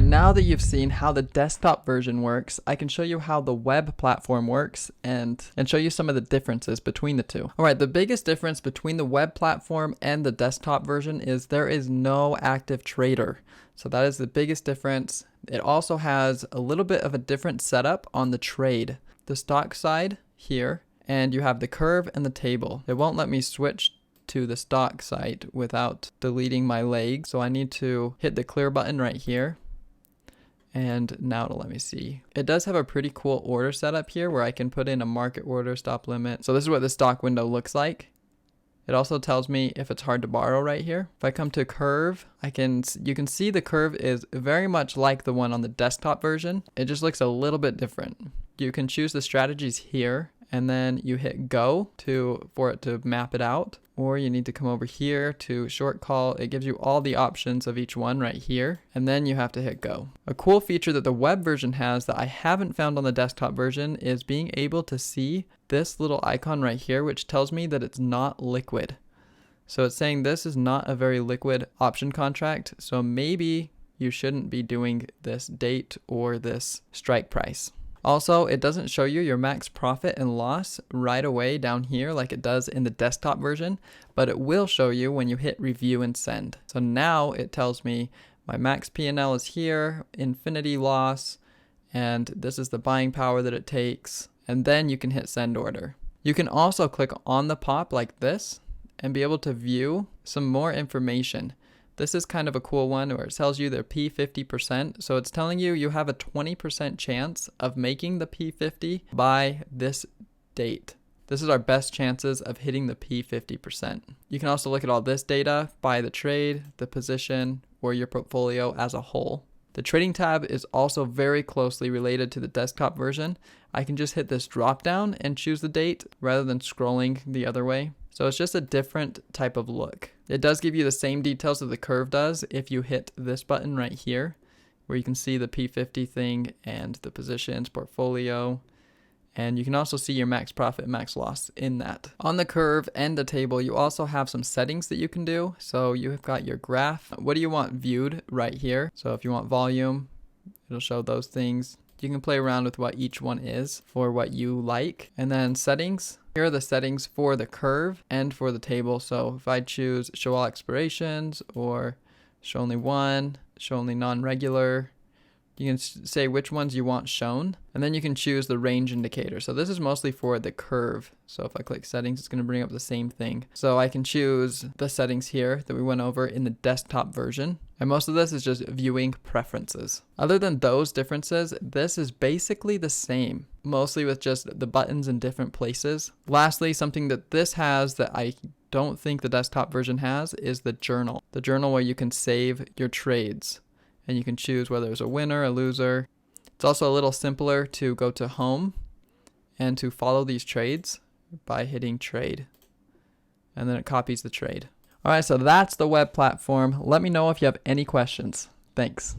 Alright, now that you've seen how the desktop version works, I can show you how the web platform works and show you some of the differences between the two. Alright, the biggest difference between the web platform and the desktop version is there is no active trader. So that is the biggest difference. It also has a little bit of a different setup on the trade. The stock side here, and you have the curve and the table. It won't let me switch to the stock site without deleting my leg, so I need to hit the clear button right here. And now it'll let me see. It does have a pretty cool order setup here where I can put in a market order, stop limit. So this is what the stock window looks like. It also tells me if it's hard to borrow right here. If I come to curve, you can see the curve is very much like the one on the desktop version. It just looks a little bit different. You can choose the strategies here, and then you hit go for it to map it out, or you need to come over here to short call. It gives you all the options of each one right here, and then you have to hit go. A cool feature that the web version has that I haven't found on the desktop version is being able to see this little icon right here, which tells me that it's not liquid. So it's saying this is not a very liquid option contract, so maybe you shouldn't be doing this date or this strike price. Also, it doesn't show you your max profit and loss right away down here like it does in the desktop version, but it will show you when you hit review and send. So now it tells me my max P&L is here, infinity loss, and this is the buying power that it takes, and then you can hit send order. You can also click on the pop like this and be able to view some more information. This is kind of a cool one where it tells you their P50%. So it's telling you you have a 20% chance of making the P50 by this date. This is our best chances of hitting the P50%. You can also look at all this data by the trade, the position, or your portfolio as a whole. The trading tab is also very closely related to the desktop version. I can just hit this drop down and choose the date rather than scrolling the other way. So it's just a different type of look. It does give you the same details that the curve does if you hit this button right here, where you can see the P50 thing and the positions, portfolio, and you can also see your max profit, max loss in that. On the curve and the table, you also have some settings that you can do. So you have got your graph. What do you want viewed right here? So if you want volume, it'll show those things. You can play around with what each one is for what you like. And then settings. Here are the settings for the curve and for the table. So if I choose show all expirations or show only one, show only non-regular, you can say which ones you want shown, and then you can choose the range indicator. So this is mostly for the curve. So if I click settings, it's going to bring up the same thing. So I can choose the settings here that we went over in the desktop version. And most of this is just viewing preferences. Other than those differences, this is basically the same, mostly with just the buttons in different places. Lastly, something that this has that I don't think the desktop version has is the journal. The journal where you can save your trades. And you can choose whether it's a winner, a loser. It's also a little simpler to go to home and to follow these trades by hitting trade. And then it copies the trade. All right, so that's the web platform. Let me know if you have any questions. Thanks.